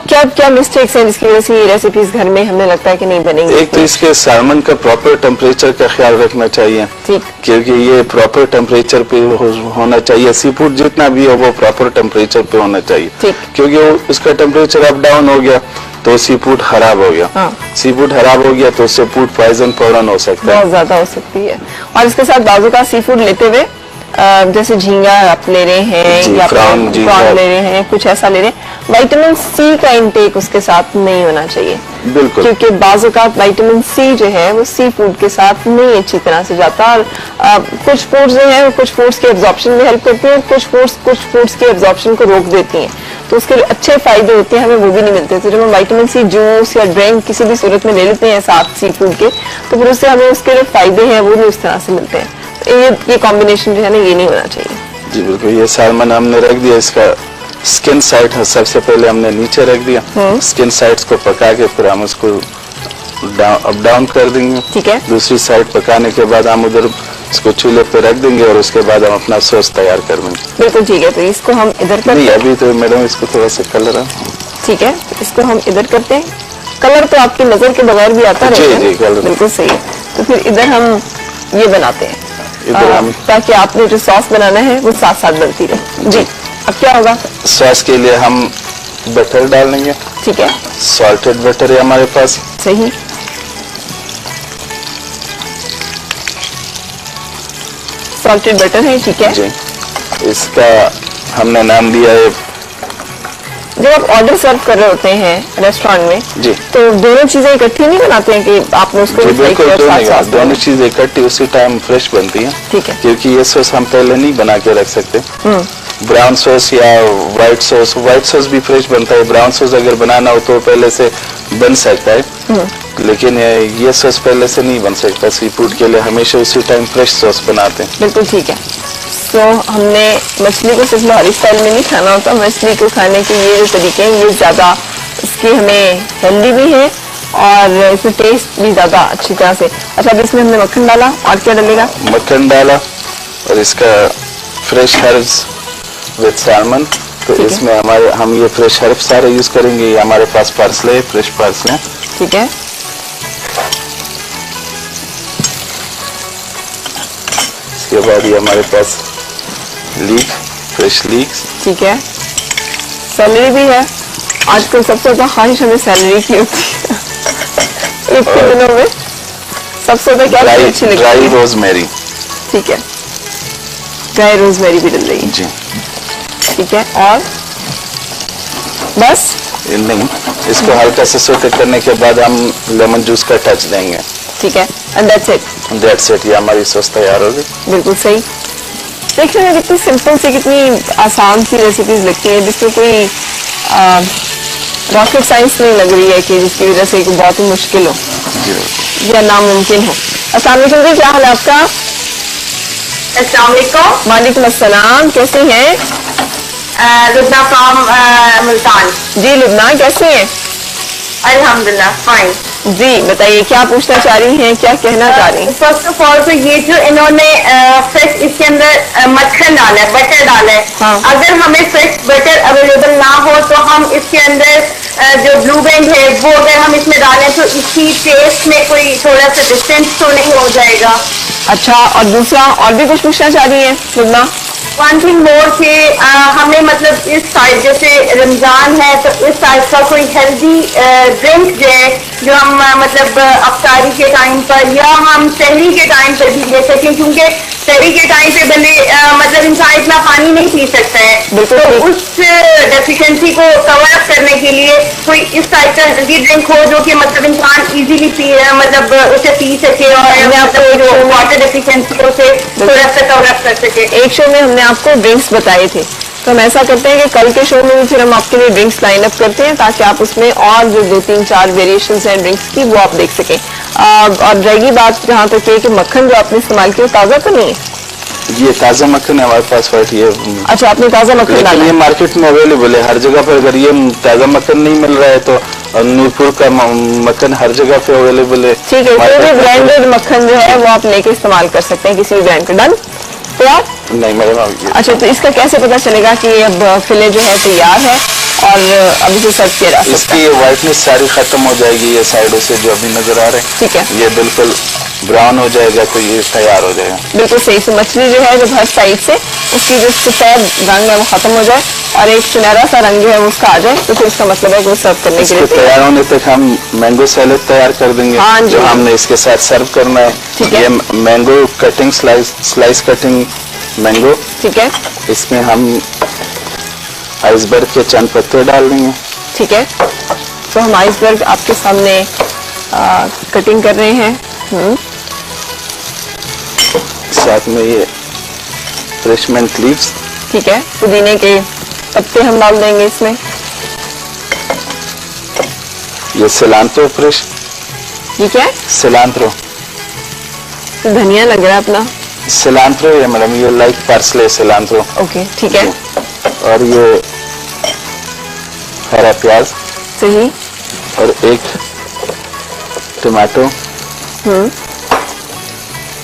[SPEAKER 1] क्या क्या मिस्टेक्स हैं जिसकी वजह से ये रेसिपीज घर में हमें लगता है कि नहीं बनेंगी?
[SPEAKER 4] एक तो इसके सालमन का प्रॉपर टेम्परेचर का ख्याल रखना चाहिए।
[SPEAKER 1] ठीक,
[SPEAKER 4] क्योंकि ये प्रॉपर टेम्परेचर पे होना चाहिए। सी फूड जितना भी हो वो प्रॉपर टेम्परेचर पे होना चाहिए।
[SPEAKER 1] ठीक।
[SPEAKER 4] क्योंकि उसका टेम्परेचर अप डाउन हो गया तो सी फूड खराब हो गया।
[SPEAKER 1] हाँ।
[SPEAKER 4] सी फूड खराब हो गया तो उससे फूड पॉइजन फौरन हो सकता है।
[SPEAKER 1] बहुत ज्यादा हो सकती है। और इसके साथ बाजू का सी फूड लेते हुए जैसे झींगा आप ले रहे हैं
[SPEAKER 4] जी,
[SPEAKER 1] या
[SPEAKER 4] प्रॉन
[SPEAKER 1] ले रहे हैं, कुछ ऐसा ले रहे हैं, विटामिन सी का इंटेक उसके साथ नहीं होना चाहिए।
[SPEAKER 4] बिल्कुल,
[SPEAKER 1] क्योंकि बाजू का विटामिन सी जो है वो सी फूड के साथ नहीं अच्छी तरह से जाता। और कुछ फूड्स जो है वो कुछ फूड्स के एब्जॉर्प्शन में हेल्प करती हैं, कुछ फूड्स के एब्जॉर्प्शन को रोक देती हैं, तो उसके अच्छे फायदे होते हैं, हमें वो भी नहीं मिलते। तो जब हम विटामिन सी जूस या ड्रिंक किसी भी सूरत में ले लेते हैं साथ सी फूड के, तो फिर उससे हमें उसके जो फायदे हैं वो नहीं उस तरह से मिलते हैं। तो ये कॉम्बिनेशन जो है ना, ये नहीं होना चाहिए।
[SPEAKER 4] जी बिल्कुल। ये सालमन हमने रख दिया, इसका स्किन साइड सबसे पहले हमने नीचे रख दिया। स्किन साइड्स को पका के फिर हम उसको अप डाउन कर देंगे।
[SPEAKER 1] ठीक है,
[SPEAKER 4] दूसरी साइड पकाने के बाद हम उधर इसको चूल्हे पे रख देंगे और उसके बाद हम अपना सॉस तैयार कर देंगे।
[SPEAKER 1] बिल्कुल ठीक है। तो इसको हम इधर करते
[SPEAKER 4] नहीं,
[SPEAKER 1] हैं।
[SPEAKER 4] अभी तो मैडम इसको थोड़ा सा कलर है।
[SPEAKER 1] ठीक है, तो इसको हम इधर करते हैं। कलर तो आपकी नजर के बगैर भी आता
[SPEAKER 4] जी,
[SPEAKER 1] रहेगा।
[SPEAKER 4] जी, कलर।
[SPEAKER 1] बिल्कुल सही है। तो फिर इधर हम ये बनाते हैं
[SPEAKER 4] इधर हम
[SPEAKER 1] ताकि आपने जो सॉस बनाना है वो साथ साथ बनती रहे। जी, अब क्या होगा?
[SPEAKER 4] सॉस के लिए हम बटर डाल लेंगे।
[SPEAKER 1] ठीक है,
[SPEAKER 4] सॉल्टेड बटर है हमारे पास।
[SPEAKER 1] सही। सॉल्टेड बटर है, ठीक है।
[SPEAKER 4] जी, इसका हमने नाम दिया है।
[SPEAKER 1] जब आप ऑर्डर सर्व कर रहे होते हैं रेस्टोरेंट में,
[SPEAKER 4] जी,
[SPEAKER 1] तो दोनों चीजें इकट्ठी नहीं बनाते हैं कि आपने उसको
[SPEAKER 4] जी
[SPEAKER 1] भी फ्राई
[SPEAKER 4] बिल्कुल,
[SPEAKER 1] किया और साथ साथ
[SPEAKER 4] दोनों
[SPEAKER 1] बनाया?
[SPEAKER 4] चीजें इकट्ठी उसी टाइम फ्रेश बनती है।
[SPEAKER 1] ठीक है।
[SPEAKER 4] क्योंकि ये सॉस हम पहले नहीं बना के रख सकते। ब्राउन सॉस या व्हाइट सॉस भी फ्रेश बनता है। ब्राउन सॉस अगर बनाना हो तो पहले से बन सकता है, लेकिन ये सॉस पहले से नहीं बन सकता। सी फूड के लिए हमेशा उसी टाइम फ्रेश सॉस बनाते हैं।
[SPEAKER 1] बिल्कुल ठीक है। तो हमने मछली को सिर्फ लाहौरी स्टाइल में नहीं खाना होता, मछली को खाने के ये जो तरीके हैं ये ज्यादा इसके हमें हेल्दी भी है और इसमें टेस्ट भी ज्यादा अच्छी तरह से। अच्छा, अब इसमें हमने मक्खन डाला, और क्या डलेगा?
[SPEAKER 4] मक्खन डाला और इसका फ्रेश हर्ब्स विद सालमन। तो इसमें हम ये फ्रेश हर्ब सारे यूज करेंगे। ये हमारे पास पार्सले, फ्रेश पार्सले।
[SPEAKER 1] ठीक है,
[SPEAKER 4] इसके बाद ये हमारे पास लीक, फ्रेश लीक्स।
[SPEAKER 1] ठीक है। सैलरी भी है। आजकल सबसे ज्यादा ख्वाहिश हमें सैलरी की होती है ईद के दिनों में। सबसे ज्यादा क्या चीज़ अच्छी लगती
[SPEAKER 4] ड्राई
[SPEAKER 1] है?
[SPEAKER 4] रोजमेरी।
[SPEAKER 1] ठीक है, ड्राई रोजमेरी भी डल रही है।
[SPEAKER 4] जी,
[SPEAKER 1] ठीक है, और बस
[SPEAKER 4] नहीं, इसको हल्का से सोते करने के बाद हम लेमन जूस का टच देंगे।
[SPEAKER 1] ठीक है, and that's it.
[SPEAKER 4] That's it. ये हमारी सॉस तैयार हो गई।
[SPEAKER 1] बिल्कुल सही। देखने में कितनी सिंपल सी, कितनी आसान सी रेसिपीज लगती है जिसमें कोई रॉकेट साइंस नहीं लग रही है कि जिसकी वजह से बहुत ही मुश्किल हो
[SPEAKER 4] जी,
[SPEAKER 1] या नामुमकिन हो। अस्सलाम वालेकुम जी, क्या हाल है आपका?
[SPEAKER 5] अस्सलाम वालेकुम।
[SPEAKER 1] वालेकुम अस्सलाम, कैसे हैं?
[SPEAKER 5] लुबना फ्रॉम मुल्तान।
[SPEAKER 1] जी लुबना, कैसे हैं?
[SPEAKER 5] अल्हम्दुलिल्लाह फाइन।
[SPEAKER 1] जी बताइए, क्या पूछना चाह रही हैं, क्या कहना चाह रही हैं?
[SPEAKER 5] फर्स्ट ऑफ ऑल तो ये जो इन्होंने फ्रेश इसके अंदर मक्खन डाला है, बटर डाला है,
[SPEAKER 1] हाँ।
[SPEAKER 5] अगर हमें फ्रेश बटर अवेलेबल ना हो तो हम इसके अंदर जो ब्लू बैंड है वो अगर हम इसमें डालें तो इसकी टेस्ट में कोई थोड़ा सा डिफरेंस तो नहीं हो जाएगा?
[SPEAKER 1] अच्छा, और दूसरा और भी कुछ पूछना चाह रही हैं लुबना?
[SPEAKER 5] वन थिंग मोर कि हमें मतलब इस साइड जैसे रमजान है तो इस साइड का कोई हेल्दी ड्रिंक जो है जो हम मतलब अफ्तारी के टाइम पर या हम सहरी के टाइम पर भी ले सकें, क्योंकि सहरी के टाइम पे बंदे मतलब इंसान इतना पानी नहीं पी सकता है,
[SPEAKER 1] बिल्कुल
[SPEAKER 5] तो
[SPEAKER 1] ठीक।
[SPEAKER 5] उस डेफिशिएंसी को कवर अप करने के लिए कोई इस टाइप का हेल्दी ड्रिंक हो जो कि मतलब इंसान इजीली पी मतलब उसे पी सके और मतलब जो वाटर डेफिशिएंसी उसे थोड़ा सा कवर अप कर सके।
[SPEAKER 1] एक शो में हमने आपको ड्रिंक्स बताए थे, तो हम ऐसा करते हैं कि कल के शो में भी फिर हम आपके लिए ड्रिंक्स लाइन अप करते हैं ताकि आप उसमें और जो 2-3-4 वेरिएशंस हैं ड्रिंक्स की वो आप देख सकें। और रहेगी बात जहाँ तक है कि मक्खन जो आपने इस्तेमाल किया ताज़ा तो नहीं है?
[SPEAKER 4] ये ताज़ा मक्खन है हमारे पास वाइट, ये
[SPEAKER 1] अच्छा, आपने ताज़ा मक्खन
[SPEAKER 4] लेकिन
[SPEAKER 1] डाला
[SPEAKER 4] ये
[SPEAKER 1] है।
[SPEAKER 4] मार्केट में अवेलेबल है हर जगह पर। अगर ये ताज़ा मक्खन नहीं मिल रहा है तो नूरपुर का मक्खन हर जगह पे अवेलेबल है।
[SPEAKER 1] ठीक है, कोई भी ब्रांडेड मक्खन जो है वो आप लेके इस्तेमाल कर सकते हैं किसी भी ब्रांड का। डन? तैयार?
[SPEAKER 4] नहीं मैडम,
[SPEAKER 1] अच्छा, तो इसका कैसे पता चलेगा कि ये अब फिले जो है तैयार है और अब इसे सर्व किया जा सकता
[SPEAKER 4] इसकी
[SPEAKER 1] है?
[SPEAKER 4] वाइटनेस सारी खत्म हो जाएगी, ये साइडों से जो अभी नजर आ रहे हैं,
[SPEAKER 1] ठीक है,
[SPEAKER 4] ये बिल्कुल ब्राउन हो जाएगा तो ये तैयार हो जाएगा।
[SPEAKER 1] बिल्कुल सही। से मछली जो है जब हर साइड से उसकी जो सफेद रंग है वो खत्म हो जाए और एक सुनहरा सा रंग जो है वो उसका आ जाए तो फिर इसका मतलब है कि वो सर्व करने के
[SPEAKER 4] इसके
[SPEAKER 1] लिए तैयार
[SPEAKER 4] तैयार होने तक हम मैंगो सैलेड तैयार कर देंगे,
[SPEAKER 1] हाँ जी।
[SPEAKER 4] जो हमने इसके साथ सर्व करना है।
[SPEAKER 1] ठीक है।
[SPEAKER 4] ये mango cutting slice cutting mango,
[SPEAKER 1] ठीक है,
[SPEAKER 4] इसमें हम आइसबर्ग के चंद पत्ते डाल देंगे।
[SPEAKER 1] ठीक है। तो हम आइसबर्ग आपके सामने कटिंग कर रहे हैं।
[SPEAKER 4] साथ में ये फ्रेश मिंट लीव्स,
[SPEAKER 1] ठीक है, पुदीने के पत्ते हम डाल देंगे इसमें।
[SPEAKER 4] ये सिलांट्रो फ्रेश,
[SPEAKER 1] ये क्या है?
[SPEAKER 4] सिलांट्रो
[SPEAKER 1] तो धनिया लग रहा है अपना।
[SPEAKER 4] सिलांट्रो है मैडम, ये लाइक पार्सले सिलांट्रो।
[SPEAKER 1] ओके, ठीक है,
[SPEAKER 4] और ये हरा प्याज
[SPEAKER 1] सही।
[SPEAKER 4] और एक टमाटो,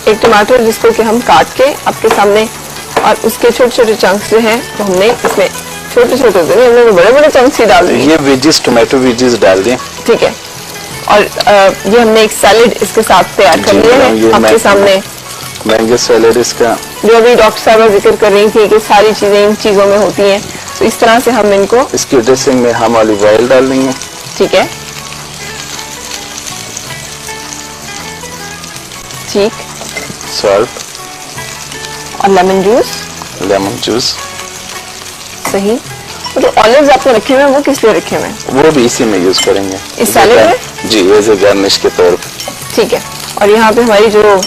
[SPEAKER 1] एक टमाटर जिसको कि हम काट के आपके सामने और उसके छोटे छोटे चंक्स जो हैं तो हमने इसमें छोटे छोटे हमने बड़े बड़े चंक्स ही डाल दिए।
[SPEAKER 4] ये वेजिस टोमेटो वेजिस डाल दिए।
[SPEAKER 1] ठीक है, और ये हमने एक सैलेड इसके साथ तैयार कर
[SPEAKER 4] जी,
[SPEAKER 1] लिया
[SPEAKER 4] मैडम, ये
[SPEAKER 1] है आपके सामने।
[SPEAKER 4] मैंगो सैलेड इसका,
[SPEAKER 1] जो अभी डॉक्टर साहब जिक्र कर रही थी कि सारी चीजें इन चीजों में होती हैं, तो इस तरह से हम इनको।
[SPEAKER 4] इसकी ड्रेसिंग में हम ऑलिव ऑयल डाल देंगे।
[SPEAKER 1] ठीक है, ठीक,
[SPEAKER 4] सॉल्ट
[SPEAKER 1] और लेमन जूस,
[SPEAKER 4] लेमन जूस,
[SPEAKER 1] सही। और जो ऑलिव्स आपने रखे हुए हैं वो किस लिए रखे हुए हैं?
[SPEAKER 4] वो भी इसी में यूज करेंगे
[SPEAKER 1] इस सैलेड में?
[SPEAKER 4] जी, एज ए गार्निश के तौर पे।
[SPEAKER 1] ठीक है, और यहाँ पे हमारी जो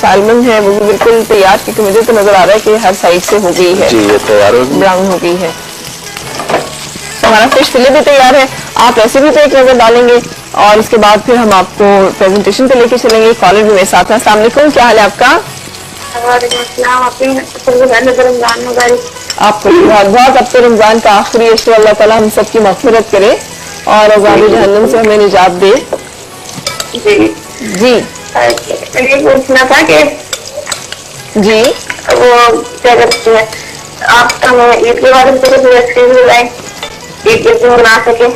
[SPEAKER 1] सालमन है वो भी बिल्कुल तैयार, क्योंकि मुझे तो नजर आ रहा है कि हर साइड से हो गई है,
[SPEAKER 4] जी ये तैयार हो गई।
[SPEAKER 1] ब्राउन हो गई है। तो हमारा फिश फिले भी तैयार है। आप ऐसे भी तो एक नजर डालेंगे और उसके बाद फिर हम आपको प्रेजेंटेशन पे लेके चलेंगे। कॉलर भी मेरे साथ है। अस्सलाम वालेकुम, क्या हाल है आपका? आपको बहुत बहुत अब तो रमजान का आखिरी अशर, अल्लाह ताला हम सबकी मग़फ़िरत करे और अज़ाब जहन्नम से हमें निजात दे।
[SPEAKER 5] जी
[SPEAKER 1] जी
[SPEAKER 5] ये पूछना था कि
[SPEAKER 1] जी,
[SPEAKER 5] वो क्या करते हैं आप हमें ईद के बारे में कुछ एक्सपीरियंस बताएं, ईद कैसे मना सके।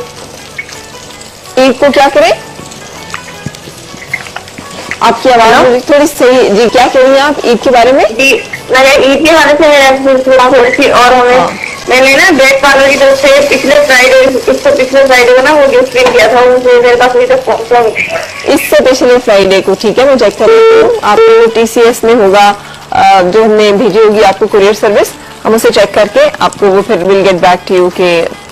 [SPEAKER 1] ईद को क्या करें? आपकी आवाज मुझे थोड़ी सही। जी, क्या कह रही हैं आप ईद के बारे में?
[SPEAKER 5] जी मैंने ईद के बारे से मेरा एक्सपीरियंस थोड़ी सी और हमें मैंने ना ब्रेड पार्लर की तरफ से पिछले फ्राइडे को ना वो गिफ्ट किया था, मुझे मेरे पास अभी तक पहुंचा नहीं।
[SPEAKER 1] इससे पिछले फ्राइडे को, ठीक है, मैं चेक कर रही हूँ। आपको TCS में होगा जो हमने भेजी होगी आपको कुरियर सर्विस, हम उसे चेक करके आपको वो फिर will get back to you के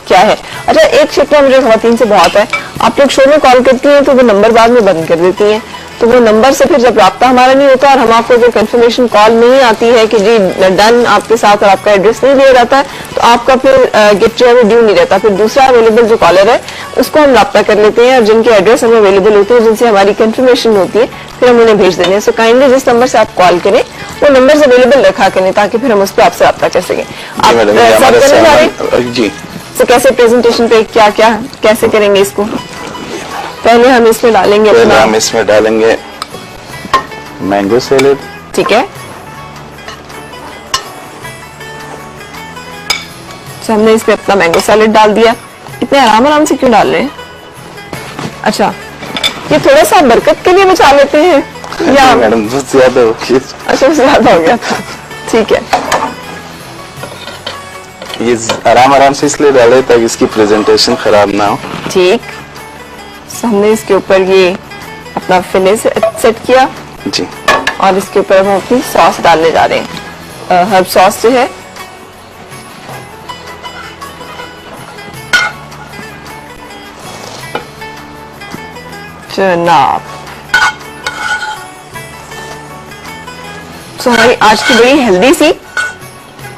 [SPEAKER 1] क्या है। अच्छा, एक शिकवा मुझे खवातीन से बहुत है, आप लोग शो में कॉल करती हैं तो वो नंबर बाद में बंद कर देती हैं, तो वो नंबर से फिर जब राब्ता हमारा नहीं होता और हम आपको जो कंफर्मेशन कॉल नहीं आती है कि जी डन आपके साथ और आपका एड्रेस नहीं दिया जाता है, तो आपका फिर गिफ्ट जो है वो ड्यू नहीं रहता। फिर दूसरा अवेलेबल जो कॉलर है उसको हम राब्ता कर लेते हैं और जिनके एड्रेस हमें अवेलेबल होती है, जिनसे हमारी कंफर्मेशन होती है, फिर हम उन्हें भेज देते हैं। सो काइंडली जिस नंबर से आप कॉल करें वो नंबर अवेलेबल रखा करें ताकि फिर हम उस पर आपसे राब्ता कर सकें। आप
[SPEAKER 4] मैडम, ये
[SPEAKER 1] सब
[SPEAKER 4] हमारा
[SPEAKER 1] करने जा रहे हैं?
[SPEAKER 4] सामान- जी
[SPEAKER 1] तो कैसे प्रेजेंटेशन पे क्या क्या कैसे करेंगे इसको? पहले हम इसमें डालेंगे
[SPEAKER 4] पहले
[SPEAKER 1] अपना,
[SPEAKER 4] हम इसमें डालेंगे मैंगो सैलेड।
[SPEAKER 1] ठीक है। तो हमने इसमें अपना मैंगो सैलेड डाल दिया। इतने आराम आराम से क्यों डाल रहे हैं? अच्छा, ये थोड़ा सा बरकत के लिए बचा लेते हैं या?
[SPEAKER 4] मैडम बहुत ज्यादा हो गया।
[SPEAKER 1] अच्छा, ज्यादा हो गया था, ठीक है।
[SPEAKER 4] ये आराम आराम से इसलिए डाले ताकि इसकी प्रेजेंटेशन खराब ना हो।
[SPEAKER 1] ठीक, तो हमने इसके ऊपर ये अपना फिनिश सेट किया
[SPEAKER 4] जी।
[SPEAKER 1] और इसके ऊपर हम अपनी सॉस डालने जा रहे हैं। हर्ब सॉस जो है जनाब, तो हमारी आज की बड़ी हेल्दी सी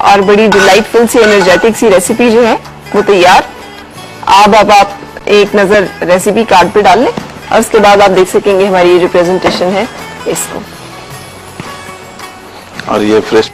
[SPEAKER 1] और बड़ी डिलाइटफुल सी एनर्जेटिक सी रेसिपी जो है वो तैयार। अब आप एक नजर रेसिपी कार्ड पे डाल लें और उसके बाद आप देख सकेंगे हमारी ये जो प्रेजेंटेशन है इसको।
[SPEAKER 4] और ये फ्रेश